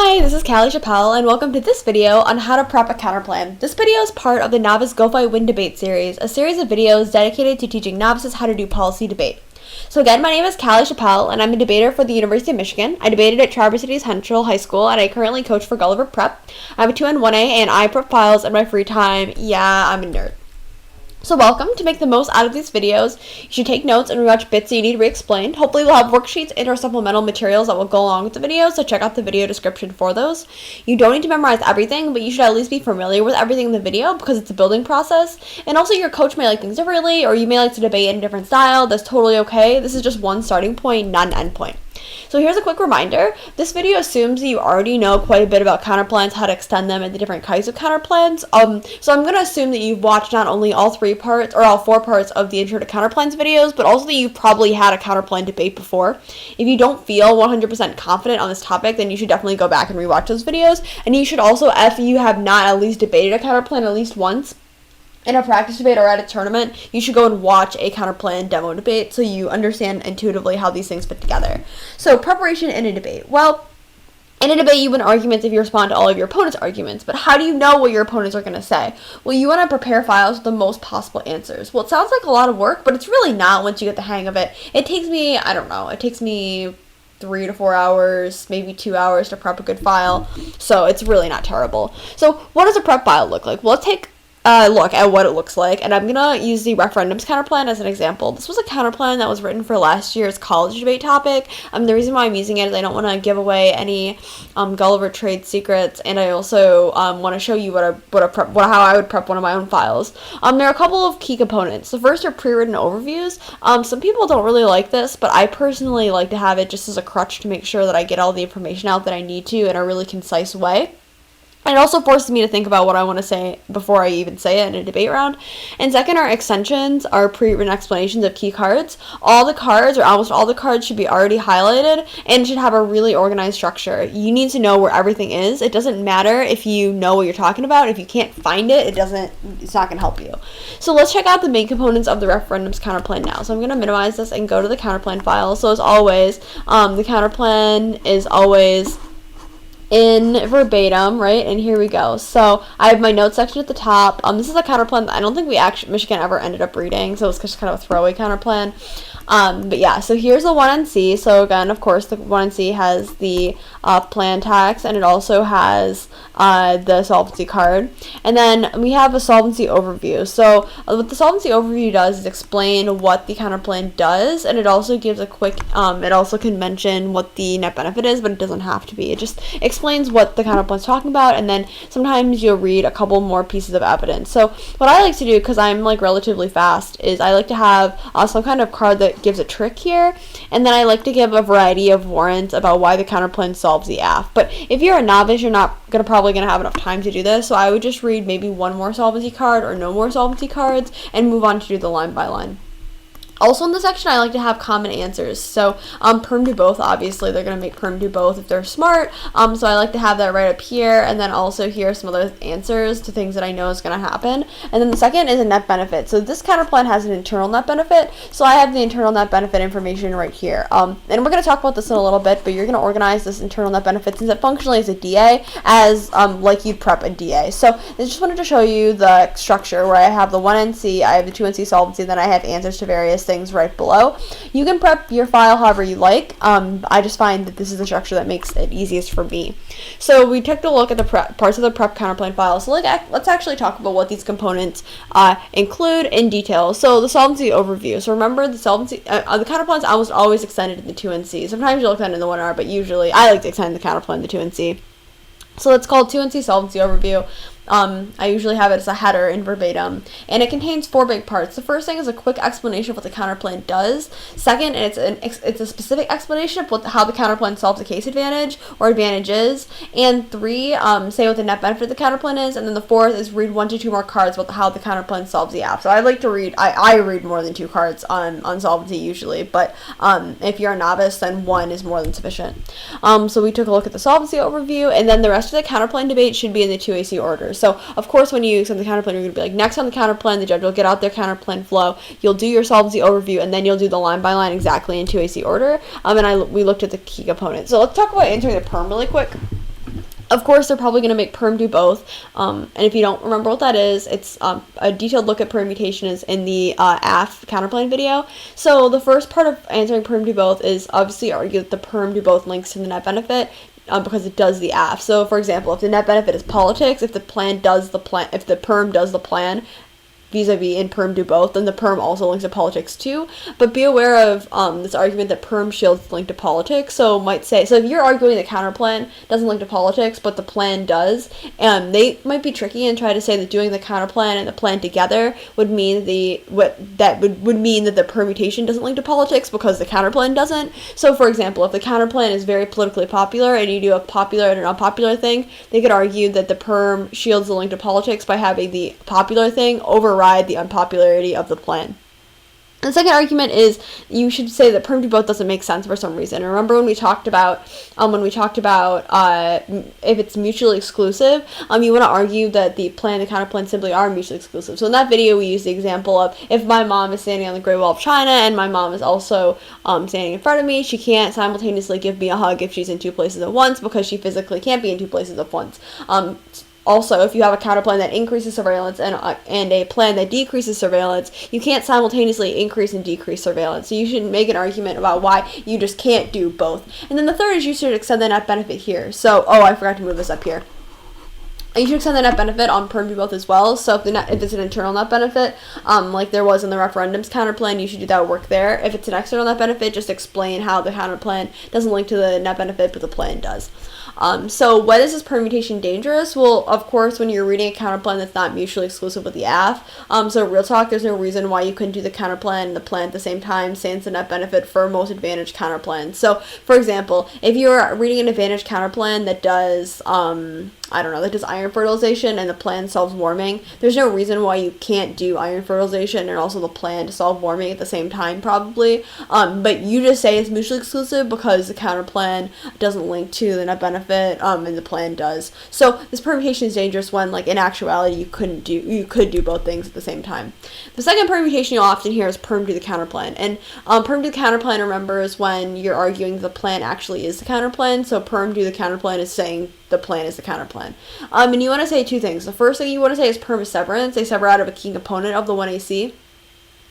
Hi, this is Callie Chappelle, and welcome to this video on how to prep a counterplan. This video is part of the Novice Go Fight Win Debate series, a series of videos dedicated to teaching novices how to do policy debate. So again, my name is Callie Chappelle, and I'm a debater for the University of Michigan. I debated at Traverse City Central High School, and I currently coach for Gulliver Prep. I have a 2N1A, and I prep files in my free time. Yeah, I'm a nerd. So welcome. To make the most out of these videos, you should take notes and rewatch bits that you need re-explained. Hopefully we'll have worksheets and or supplemental materials that will go along with the video, so check out the video description for those. You don't need to memorize everything, but you should at least be familiar with everything in the video because it's a building process. And also your coach may like things differently, or you may like to debate in a different style. That's totally okay. This is just one starting point, not an end point. So here's a quick reminder. This video assumes that you already know quite a bit about counterplans, how to extend them, and the different kinds of counterplans. So I'm going to assume that you've watched not only all four parts of the Intro to Counterplans videos, but also that you've probably had a counterplan debate before. If you don't feel 100% confident on this topic, then you should definitely go back and rewatch those videos. And you should also, if you have not at least debated a counterplan at least once, in a practice debate or at a tournament, you should go and watch a counterplan demo debate so you understand intuitively how these things fit together. So preparation in a debate. Well, in a debate, you win arguments if you respond to all of your opponent's arguments, but how do you know what your opponents are going to say? Well, you want to prepare files with the most possible answers. Well, it sounds like a lot of work, but it's really not once you get the hang of it. It takes me, it takes me 3 to 4 hours, maybe 2 hours to prep a good file, so it's really not terrible. So what does a prep file look like? Well, let's take look at what it looks like, and I'm gonna use the referendums counterplan as an example. This was a counterplan that was written for last year's college debate topic. The reason why I'm using it is I don't want to give away any Gulliver trade secrets, and I also want to show you how I would prep one of my own files. There are a couple of key components. The first are pre-written overviews. Some people don't really like this, but I personally like to have it just as a crutch to make sure that I get all the information out that I need to in a really concise way. It also forces me to think about what I want to say before I even say it in a debate round. And second are extensions, are pre-written explanations of key cards. All the cards, or almost all the cards, should be already highlighted and should have a really organized structure. You need to know where everything is. It doesn't matter if you know what you're talking about. If you can't find it, it's not going to help you. So let's check out the main components of the referendums counterplan now. So I'm going to minimize this and go to the counterplan file. So as always, the counterplan is always in verbatim, right? And here we go. So I have my notes section at the top. This is a counterplan that I don't think Michigan ever ended up reading, so it's just kind of a throwaway counterplan. But yeah, so here's the 1NC. So again, of course, the 1NC has the plan tax, and it also has the solvency card. And then we have a solvency overview. So what the solvency overview does is explain what the counterplan does, and it also gives a quick, it also can mention what the net benefit is, but it doesn't have to be. It just explains what the counterplan's talking about, and then sometimes you'll read a couple more pieces of evidence. So what I like to do, because I'm like relatively fast, is I like to have some kind of card that gives a trick here, and then I like to give a variety of warrants about why the counterplan solves the AF. But if you're a novice, you're not probably gonna have enough time to do this, so I would just read maybe one more solvency card or no more solvency cards and move on to do the line by line. Also in this section, I like to have common answers. So Perm do both, obviously. They're going to make Perm do both if they're smart. So I like to have that right up here, and then also here some other answers to things that I know is going to happen. And then the second is a net benefit. So this counterplan has an internal net benefit. So I have the internal net benefit information right here. And we're going to talk about this in a little bit, but you're going to organize this internal net benefit since it functionally is a DA as like you'd prep a DA. So I just wanted to show you the structure where I have the 1NC, I have the 2NC solvency, then I have answers to various things right below. You can prep your file however you like. I just find that this is the structure that makes it easiest for me. So we took a look at the parts of the prep counterplan file. So let's actually talk about what these components include in detail. So the solvency overview. So remember the solvency, the counterplan is almost always extended in the 2NC. Sometimes you'll extend in the 1R, but usually I like to extend the counterplan in the 2NC. So it's called 2NC Solvency Overview. I usually have it as a header in verbatim, and it contains 4 big parts. The first thing is a quick explanation of what the counterplan does. Second, it's a specific explanation of how the counterplan solves a case advantage or advantages. And 3, say what the net benefit of the counterplan is. And then the 4th is read 1 to 2 more cards about how the counterplan solves the app. So I like to read, I read more than 2 cards on solvency usually, but if you're a novice, then 1 is more than sufficient. So we took a look at the solvency overview, and then the rest of the counterplan debate should be in the 2AC order. So, of course, when you extend the counterplan, you're going to be like, next on the counterplan, the judge will get out their counterplan flow, you'll do your solvency overview, and then you'll do the line by line exactly in 2AC order. And we looked at the key components. So let's talk about answering the Perm really quick. Of course, they're probably going to make Perm do both, and if you don't remember what that is, it's a detailed look at permutation is in the AF counterplan video. So the first part of answering Perm do both is obviously argue that the Perm do both links to the net benefit, because it does the AF. So for example, if the net benefit is politics, if the Perm does the plan, vis-a-vis in Perm do both, then the Perm also links to politics too. But be aware of this argument that Perm shields link to politics. So might say, so if you're arguing the counterplan doesn't link to politics, but the plan does, they might be tricky and try to say that doing the counterplan and the plan together would mean would mean that the permutation doesn't link to politics because the counterplan doesn't. So for example, if the counterplan is very politically popular and you do a popular and an unpopular thing, they could argue that the Perm shields the link to politics by having the popular thing override the unpopularity of the plan. The second argument is you should say that Perm do both doesn't make sense for some reason. Remember when we talked about if it's mutually exclusive, you want to argue that the plan and the counterplan simply are mutually exclusive. So in that video we used the example of if my mom is standing on the Great Wall of China and my mom is also standing in front of me, she can't simultaneously give me a hug if she's in two places at once because she physically can't be in two places at once. Also, if you have a counterplan that increases surveillance and a plan that decreases surveillance, you can't simultaneously increase and decrease surveillance. So you should make an argument about why you just can't do both. And then the third is you should extend the net benefit here. So, I forgot to move this up here. You should extend the net benefit on Perm do both as well. So if it's an internal net benefit, like there was in the referendum's counterplan, you should do that work there. If it's an external net benefit, just explain how the counterplan doesn't link to the net benefit, but the plan does. So when is this permutation dangerous? Well, of course, when you're reading a counterplan that's not mutually exclusive with the AF. So real talk, there's no reason why you couldn't do the counterplan and the plan at the same time, sans the net benefit for most advantage counterplans. So, for example, if you're reading an advantage counterplan that does, that does iron fertilization and the plan solves warming, there's no reason why you can't do iron fertilization and also the plan to solve warming at the same time, probably. But you just say it's mutually exclusive because the counterplan doesn't link to the net benefit, and the plan does. So this permutation is dangerous when, like, in actuality, you could do both things at the same time. The second permutation you'll often hear is Perm do the counterplan. And Perm do the counterplan, remember, is when you're arguing the plan actually is the counterplan. So Perm do the counterplan is saying the plan is the counterplan. And you want to say two things. The first thing you want to say is Perm is severance. They sever out of a key component of the 1AC.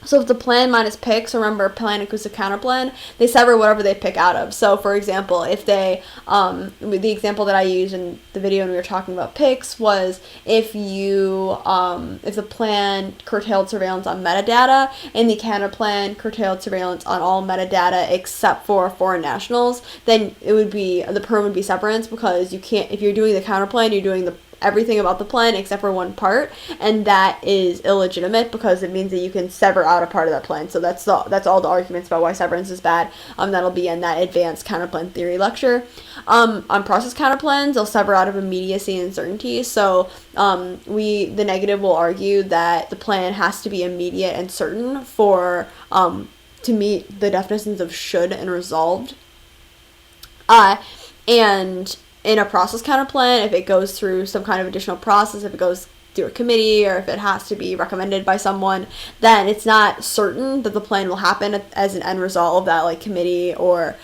So if the plan minus picks, remember plan inclusive counterplan, they sever whatever they pick out of. So for example, if they, the example that I used in the video when we were talking about picks was if the plan curtailed surveillance on metadata and the counterplan curtailed surveillance on all metadata except for foreign nationals, then the Perm would be severance because you can't, if you're doing the counterplan, you're doing everything about the plan except for one part, and that is illegitimate because it means that you can sever out a part of that plan. So that's all the arguments about why severance is bad. That'll be in that advanced counterplan theory lecture. On process counterplans, they'll sever out of immediacy and certainty. So the negative will argue that the plan has to be immediate and certain for to meet the definitions of should and resolved. And in a process counterplan, if it goes through some kind of additional process, if it goes through a committee, or if it has to be recommended by someone, then it's not certain that the plan will happen as an end result of that, like, committee or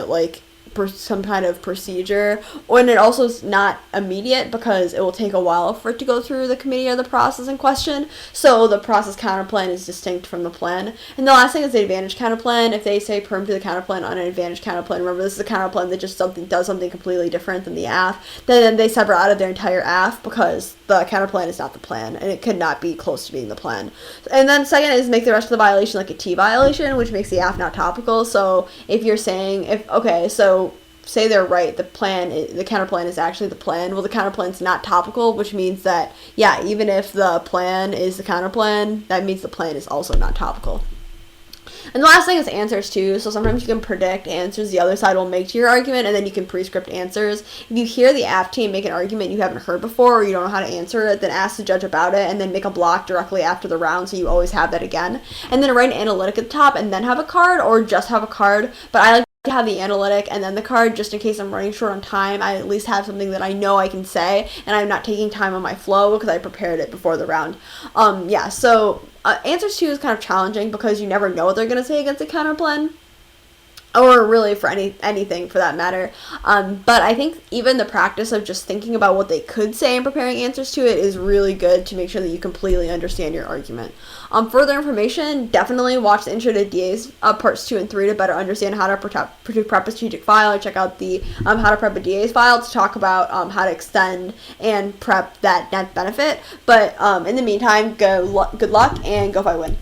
like some kind of procedure. And it also is not immediate because it will take a while for it to go through the committee or the process in question. So the process counterplan is distinct from the plan. And the last thing is the advantage counterplan. If they say Perm to the counterplan on an advantage counterplan, remember this is a counterplan that just does something completely different than the AF, then they sever out of their entire AF because the counterplan is not the plan and it could not be close to being the plan. And then second is make the rest of the violation like a T violation, which makes the AF not topical. So if you're saying, say they're right, the counterplan is actually the plan. Well, the counterplan's not topical, which means that, yeah, even if the plan is the counterplan, that means the plan is also not topical. And the last thing is answers too. So sometimes you can predict answers the other side will make to your argument, and then you can prescript answers. If you hear the AF team make an argument you haven't heard before, or you don't know how to answer it, then ask the judge about it, and then make a block directly after the round so you always have that again. And then write an analytic at the top, and then have a card, or just have a card. But I like to have the analytic and then the card just in case I'm running short on time. I at least have something that I know I can say, and I'm not taking time on my flow because I prepared it before the round. So answers 2 is kind of challenging because you never know what they're going to say against a counterplan. or really for anything for that matter. But I think even the practice of just thinking about what they could say and preparing answers to it is really good to make sure that you completely understand your argument. Further information, definitely watch the Intro to DAs parts 2 and 3 to better understand how to prep a strategic file, or check out the how to prep a DAs file to talk about how to extend and prep that net benefit. But in the meantime, good luck and go fight win.